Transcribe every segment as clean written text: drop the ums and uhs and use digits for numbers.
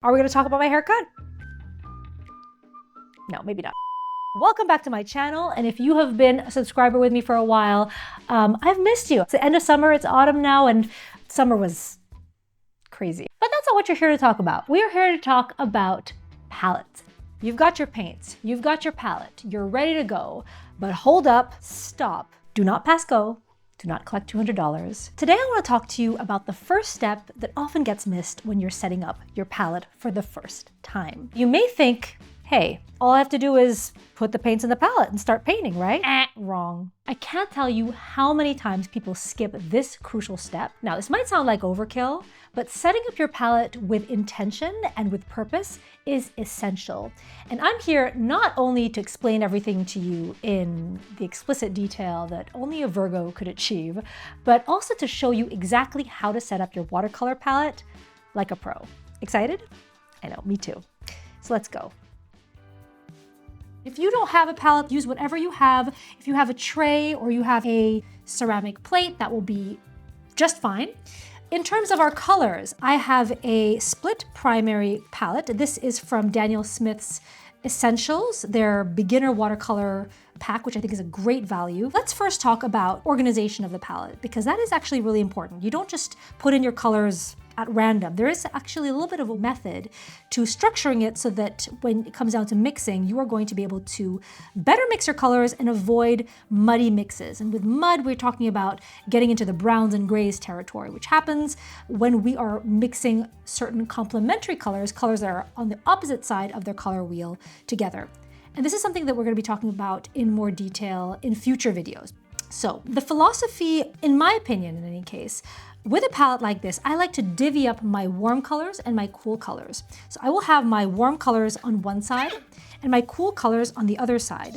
Are we gonna talk about my haircut? No, maybe not. Welcome back to my channel, and if you have been a subscriber with me for a while, I've missed you. It's the end of summer, it's autumn now, and summer was crazy. But that's not what you're here to talk about. We are here to talk about palettes. You've got your paints, you've got your palette, you're ready to go, but hold up, stop, do not pass go. Do not collect $200. Today I want to talk to you about the first step that often gets missed when you're setting up your palette for the first time. You may think, hey, all I have to do is put the paints in the palette and start painting, right? Wrong. I can't tell you how many times people skip this crucial step. Now, this might sound like overkill, but setting up your palette with intention and with purpose is essential. And I'm here not only to explain everything to you in the explicit detail that only a Virgo could achieve, but also to show you exactly how to set up your watercolor palette like a pro. Excited? I know, me too. So let's go. If you don't have a palette, use whatever you have. If you have a tray or you have a ceramic plate, that will be just fine. In terms of our colors, I have a split primary palette. This is from Daniel Smith's Essentials, their beginner watercolor pack, which I think is a great value. Let's first talk about organization of the palette, because that is actually really important. You don't just put in your colors at random. There is actually a little bit of a method to structuring it so that when it comes down to mixing, you are going to be able to better mix your colors and avoid muddy mixes. And with mud, we're talking about getting into the browns and grays territory, which happens when we are mixing certain complementary colors, colors that are on the opposite side of their color wheel together. And this is something that we're going to be talking about in more detail in future videos. So the philosophy, in my opinion, in any case, with a palette like this, I like to divvy up my warm colors and my cool colors. So I will have my warm colors on one side and my cool colors on the other side.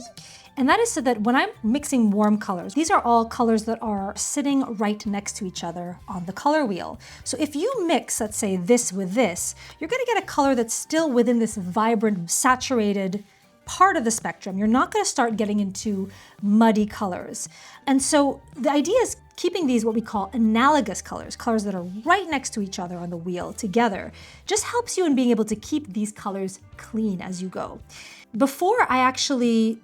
And that is so that when I'm mixing warm colors, these are all colors that are sitting right next to each other on the color wheel. So if you mix, let's say, this with this, you're gonna get a color that's still within this vibrant, saturated part of the spectrum. You're not going to start getting into muddy colors. And so the idea is keeping these what we call analogous colors, colors that are right next to each other on the wheel together, just helps you in being able to keep these colors clean as you go. Before I actually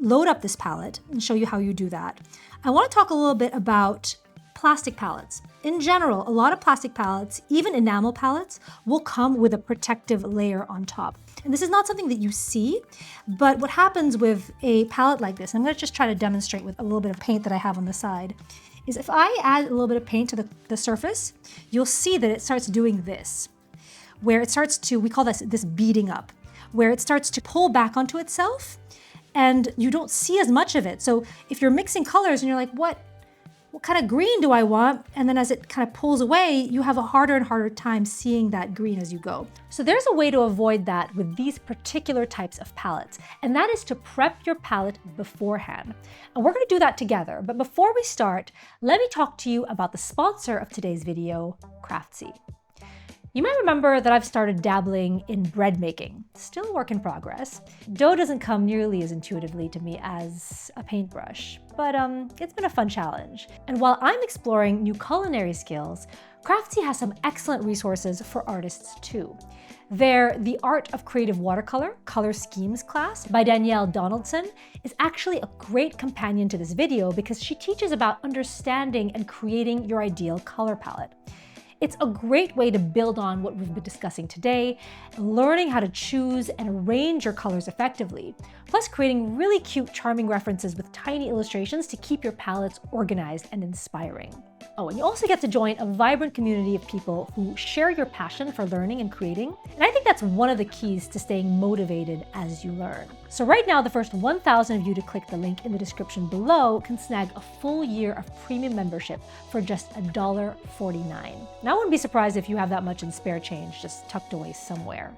load up this palette and show you how you do that, I want to talk a little bit about plastic palettes. In general, a lot of plastic palettes, even enamel palettes, will come with a protective layer on top. And this is not something that you see, but what happens with a palette like this, I'm gonna just try to demonstrate with a little bit of paint that I have on the side, is if I add a little bit of paint to the surface, you'll see that it starts doing this, where it starts to, we call this beading up, where it starts to pull back onto itself and you don't see as much of it. So if you're mixing colors and you're like, what kind of green do I want? And then as it kind of pulls away, you have a harder and harder time seeing that green as you go. So there's a way to avoid that with these particular types of palettes, and that is to prep your palette beforehand. And we're gonna do that together. But before we start, let me talk to you about the sponsor of today's video, Craftsy. You might remember that I've started dabbling in bread making, still a work in progress. Dough doesn't come nearly as intuitively to me as a paintbrush, but it's been a fun challenge. And while I'm exploring new culinary skills, Craftsy has some excellent resources for artists too. The Art of Creative Watercolor Color Schemes class by Danielle Donaldson is actually a great companion to this video because she teaches about understanding and creating your ideal color palette. It's a great way to build on what we've been discussing today, learning how to choose and arrange your colors effectively, plus creating really cute, charming references with tiny illustrations to keep your palettes organized and inspiring. Oh, and you also get to join a vibrant community of people who share your passion for learning and creating. And I think that's one of the keys to staying motivated as you learn. So right now, the first 1,000 of you to click the link in the description below can snag a full year of premium membership for just $1.49. Now, I wouldn't be surprised if you have that much in spare change just tucked away somewhere.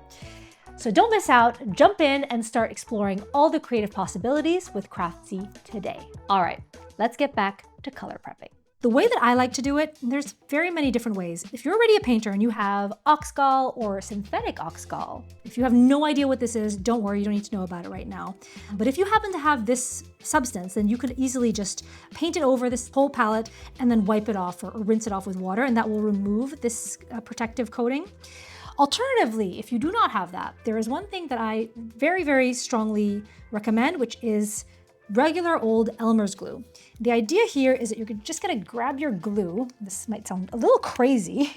So don't miss out, jump in and start exploring all the creative possibilities with Craftsy today. All right, let's get back to color prepping. The way that I like to do it, there's very many different ways. If you're already a painter and you have oxgall or synthetic oxgall, if you have no idea what this is, don't worry, you don't need to know about it right now. But if you happen to have this substance, then you could easily just paint it over this whole palette and then wipe it off or rinse it off with water, and that will remove this protective coating. Alternatively, if you do not have that, there is one thing that I very, very strongly recommend, which is regular old Elmer's glue. The idea here is that you're just gonna grab your glue. This might sound a little crazy.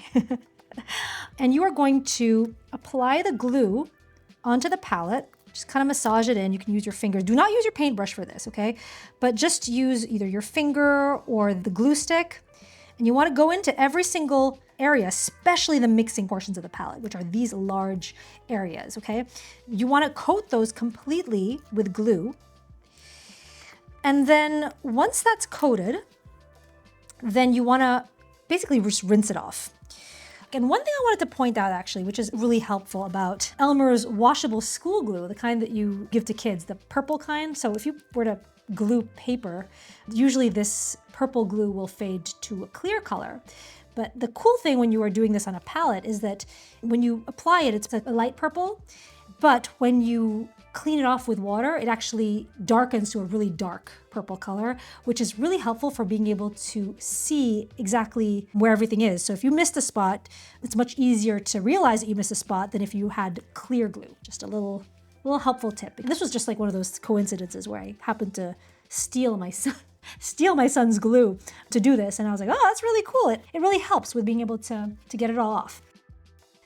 And you are going to apply the glue onto the palette. Just kind of massage it in. You can use your fingers. Do not use your paintbrush for this, okay? But just use either your finger or the glue stick. And you want to go into every single area, especially the mixing portions of the palette, which are these large areas, okay? You want to coat those completely with glue. And then once that's coated, then you want to basically just rinse it off. And one thing I wanted to point out actually, which is really helpful about Elmer's washable school glue, the kind that you give to kids, the purple kind. So if you were to glue paper, usually this purple glue will fade to a clear color. But the cool thing when you are doing this on a palette is that when you apply it, it's a light purple, but when you clean it off with water, it actually darkens to a really dark purple color, which is really helpful for being able to see exactly where everything is. So if you missed a spot, it's much easier to realize that you missed a spot than if you had clear glue. Just a little helpful tip. This was just like one of those coincidences where I happened to steal my son's glue to do this, and I was like, oh, that's really cool. It really helps with being able to get it all off.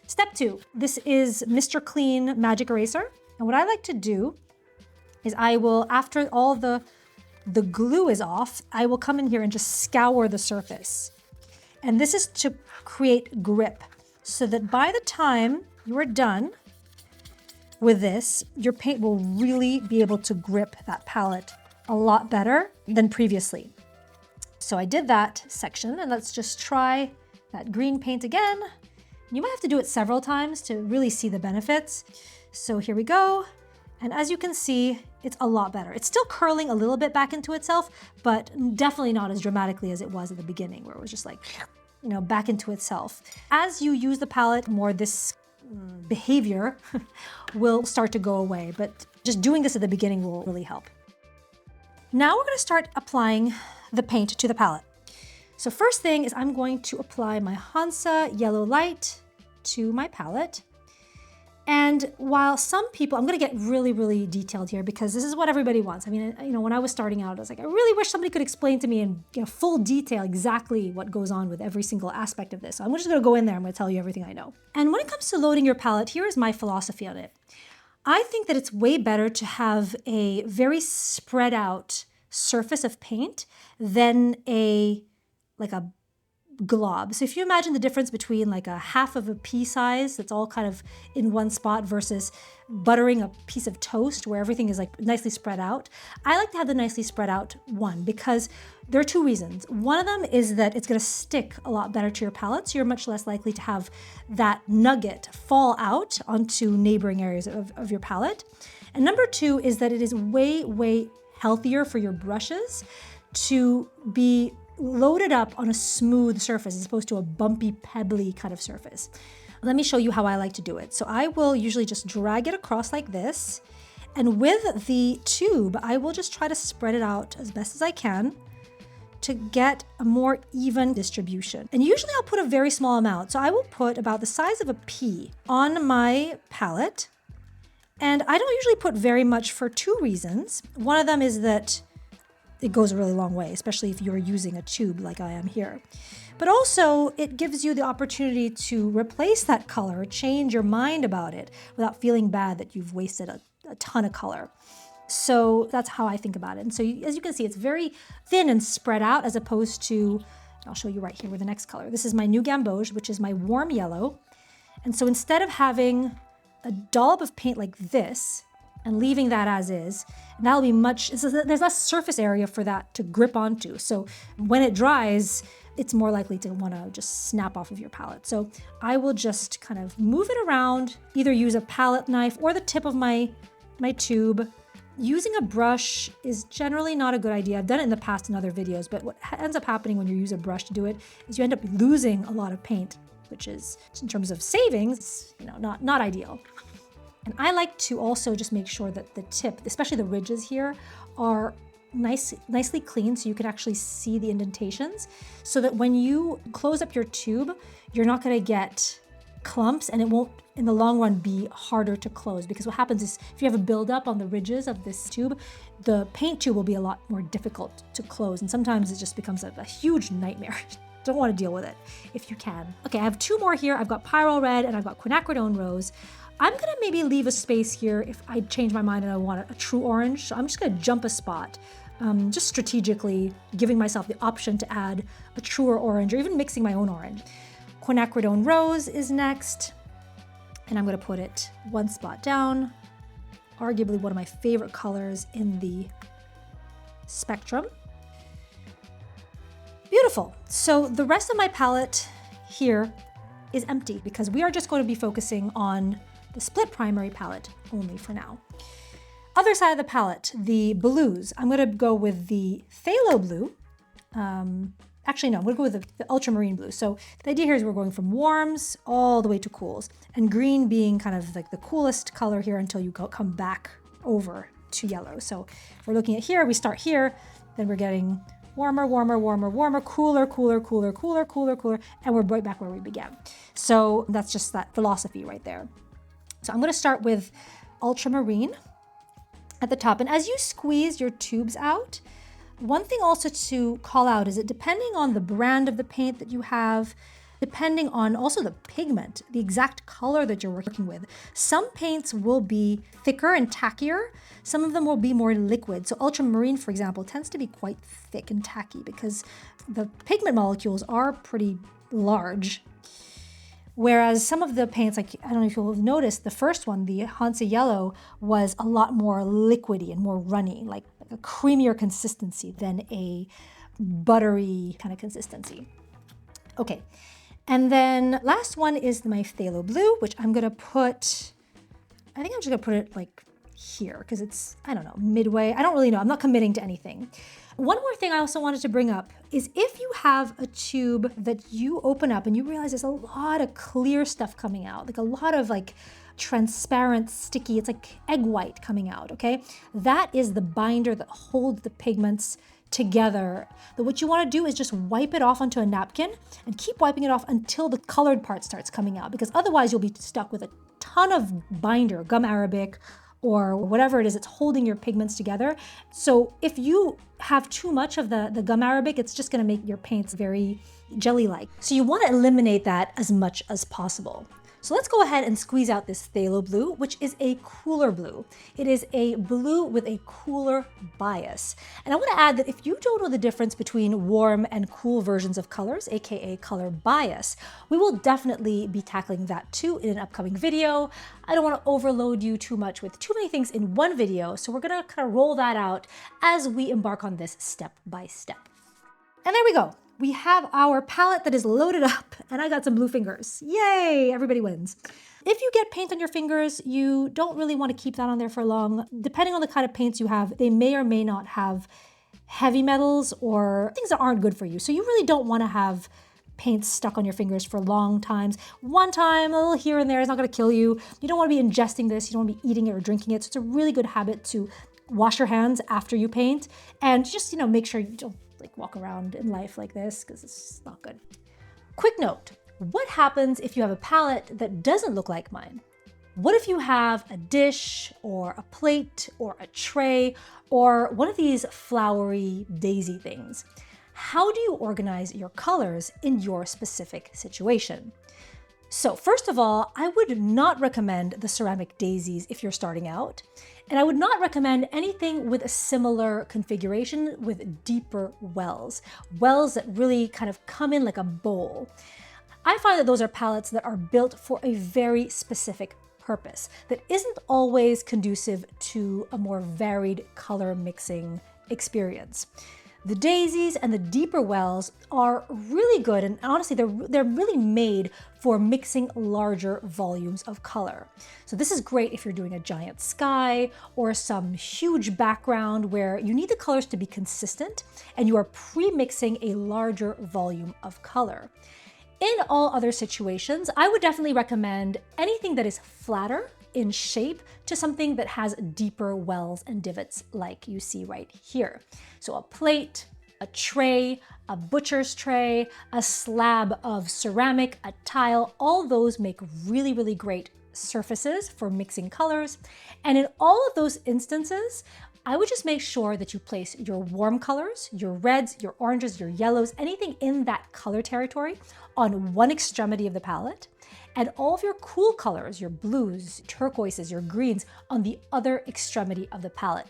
Step 2, this is Mr. Clean Magic Eraser. And what I like to do is I will, after all the glue is off, I will come in here and just scour the surface. And this is to create grip so that by the time you are done with this, your paint will really be able to grip that palette a lot better than previously. So I did that section, and let's just try that green paint again. You might have to do it several times to really see the benefits. So here we go. And as you can see, it's a lot better. It's still curling a little bit back into itself, but definitely not as dramatically as it was at the beginning, where it was just like, back into itself. As you use the palette more, this behavior will start to go away, but just doing this at the beginning will really help. Now we're gonna start applying the paint to the palette. So first thing is I'm going to apply my Hansa Yellow Light to my palette. And while some people, I'm gonna get really, really detailed here because this is what everybody wants. I mean, when I was starting out, I was like, I really wish somebody could explain to me in full detail exactly what goes on with every single aspect of this. So I'm just gonna go in there, I'm gonna tell you everything I know. And when it comes to loading your palette, here is my philosophy on it. I think that it's way better to have a very spread out surface of paint than a glob. So if you imagine the difference between like a half of a pea size that's all kind of in one spot versus buttering a piece of toast where everything is like nicely spread out, I like to have the nicely spread out one because there are two reasons. One of them is that it's going to stick a lot better to your palette, so you're much less likely to have that nugget fall out onto neighboring areas of your palette. And number two is that it is way, way healthier for your brushes to be loaded up on a smooth surface as opposed to a bumpy, pebbly kind of surface. Let me show you how I like to do it. So I will usually just drag it across like this, and with the tube, I will just try to spread it out as best as I can to get a more even distribution. And usually I'll put a very small amount. So I will put about the size of a pea on my palette. And I don't usually put very much for two reasons. One of them is that it goes a really long way, especially if you're using a tube like I am here. But also, it gives you the opportunity to replace that color, change your mind about it without feeling bad that you've wasted a ton of color. So that's how I think about it. And so as you can see, it's very thin and spread out as opposed to, I'll show you right here with the next color. This is my new Gamboge, which is my warm yellow. And so instead of having a dollop of paint like this, and leaving that as is, that'll be there's less surface area for that to grip onto. So when it dries, it's more likely to want to just snap off of your palette. So I will just kind of move it around, either use a palette knife or the tip of my tube. Using a brush is generally not a good idea. I've done it in the past in other videos, but what ends up happening when you use a brush to do it is you end up losing a lot of paint, which is, in terms of savings, not ideal. And I like to also just make sure that the tip, especially the ridges here, are nicely clean so you can actually see the indentations, so that when you close up your tube, you're not going to get clumps and it won't in the long run be harder to close, because what happens is if you have a buildup on the ridges of this tube, the paint tube will be a lot more difficult to close, and sometimes it just becomes a huge nightmare. Don't want to deal with it if you can. Okay, I have two more here. I've got Pyrrole Red and I've got Quinacridone Rose. I'm gonna maybe leave a space here if I change my mind and I want a true orange. So I'm just gonna jump a spot, just strategically giving myself the option to add a truer orange or even mixing my own orange. Quinacridone Rose is next, and I'm gonna put it one spot down. Arguably one of my favorite colors in the spectrum. Beautiful. So the rest of my palette here is empty because we are just going to be focusing on the split primary palette only for now. Other side of the palette, the blues. I'm going to go with the Phthalo Blue. Actually, no, I'm going to go with the Ultramarine Blue. So the idea here is we're going from warms all the way to cools, and green being kind of like the coolest color here until you come back over to yellow. So if we're looking at here, we start here, then we're getting warmer, warmer, warmer, warmer, cooler, cooler, cooler, cooler, cooler, cooler, and we're right back where we began. So that's just that philosophy right there. So I'm going to start with Ultramarine at the top. And as you squeeze your tubes out, one thing also to call out is that depending on the brand of the paint that you have, depending on also the pigment, the exact color that you're working with, some paints will be thicker and tackier. Some of them will be more liquid. So ultramarine, for example, tends to be quite thick and tacky because the pigment molecules are pretty large. Whereas some of the paints, like, I don't know if you'll have noticed, the first one, the Hansa Yellow, was a lot more liquidy and more runny, like a creamier consistency than a buttery kind of consistency. Okay, and then last one is my Phthalo Blue, which I'm gonna put, I think I'm just gonna put it like here, because it's, I don't know, midway. I don't really know, I'm not committing to anything. One more thing I also wanted to bring up is if you have a tube that you open up and you realize there's a lot of clear stuff coming out, like a lot of like transparent, sticky, it's like egg white coming out, okay? That is the binder that holds the pigments together. But what you want to do is just wipe it off onto a napkin and keep wiping it off until the colored part starts coming out, because otherwise you'll be stuck with a ton of binder, gum arabic, or whatever it is that's holding your pigments together. So if you have too much of the gum arabic, it's just gonna make your paints very jelly-like. So you wanna eliminate that as much as possible. So let's go ahead and squeeze out this Phthalo Blue, which is a cooler blue. It is a blue with a cooler bias. And I wanna add that if you don't know the difference between warm and cool versions of colors, AKA color bias, we will definitely be tackling that too in an upcoming video. I don't wanna overload you too much with too many things in one video, so we're gonna kind of roll that out as we embark on this step by step. And there we go. We have our palette that is loaded up, and I got some blue fingers. Yay, everybody wins. If you get paint on your fingers, you don't really want to keep that on there for long. Depending on the kind of paints you have, they may or may not have heavy metals or things that aren't good for you. So you really don't want to have paint stuck on your fingers for long times. One time, a little here and there is not going to kill you. You don't want to be ingesting this. You don't want to be eating it or drinking it. So it's a really good habit to wash your hands after you paint and just, make sure you don't like walk around in life like this, because it's not good. Quick note, what happens if you have a palette that doesn't look like mine? What if you have a dish or a plate or a tray or one of these flowery daisy things? How do you organize your colors in your specific situation? So first of all, I would not recommend the ceramic daisies if you're starting out. And I would not recommend anything with a similar configuration with deeper wells that really kind of come in like a bowl. I find that those are palettes that are built for a very specific purpose that isn't always conducive to a more varied color mixing experience. The daisies and the deeper wells are really good, and honestly, they're really made for mixing larger volumes of color. So this is great if you're doing a giant sky or some huge background where you need the colors to be consistent and you are pre-mixing a larger volume of color. In all other situations, I would definitely recommend anything that is flatter in shape to something that has deeper wells and divots like you see right here. So a plate, a tray, a butcher's tray, a slab of ceramic, a tile, all those make really, really great surfaces for mixing colors. And in all of those instances, I would just make sure that you place your warm colors, your reds, your oranges, your yellows, anything in that color territory on one extremity of the palette, and all of your cool colors, your blues, turquoises, your greens, on the other extremity of the palette.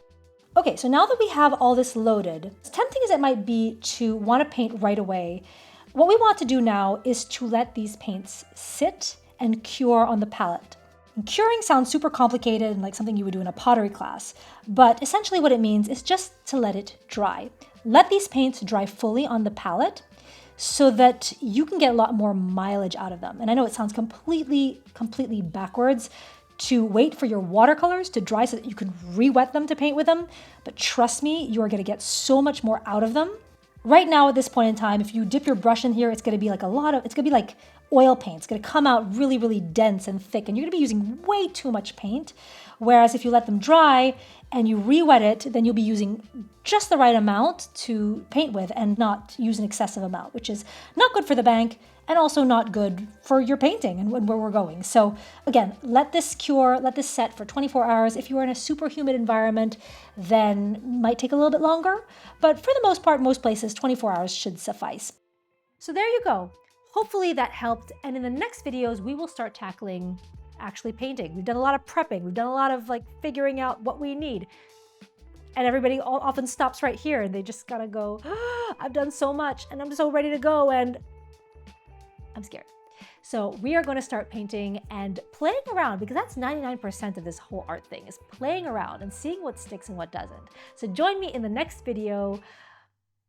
Okay, so now that we have all this loaded, as tempting as it might be to want to paint right away, what we want to do now is to let these paints sit and cure on the palette. And curing sounds super complicated and like something you would do in a pottery class, but essentially what it means is just to let it dry. Let these paints dry fully on the palette so that you can get a lot more mileage out of them. And I know it sounds completely backwards to wait for your watercolors to dry so that you can re-wet them to paint with them, but trust me, you are gonna get so much more out of them. Right now at this point in time, if you dip your brush in here, it's gonna be like it's gonna be like oil paint. It's gonna come out really, really dense and thick, and you're gonna be using way too much paint. Whereas if you let them dry and you re-wet it, then you'll be using just the right amount to paint with and not use an excessive amount, which is not good for the bank and also not good for your painting and where we're going. So again, let this cure, let this set for 24 hours. If you are in a super humid environment, then it might take a little bit longer, but for the most part, most places, 24 hours should suffice. So there you go. Hopefully that helped. And in the next videos, we will start tackling actually painting. We've done a lot of prepping. We've done a lot of like figuring out what we need. And everybody often stops right here and they just gotta go, oh, I've done so much and I'm so ready to go and I'm scared. So we are going to start painting and playing around, because that's 99% of this whole art thing, is playing around and seeing what sticks and what doesn't. So join me in the next video,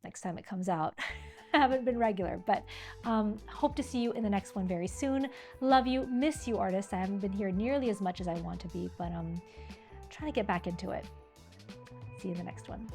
next time it comes out. I haven't been regular, but hope to see you in the next one very soon. Love you, miss you, artists. I haven't been here nearly as much as I want to be, but I'm trying to get back into it. See you in the next one.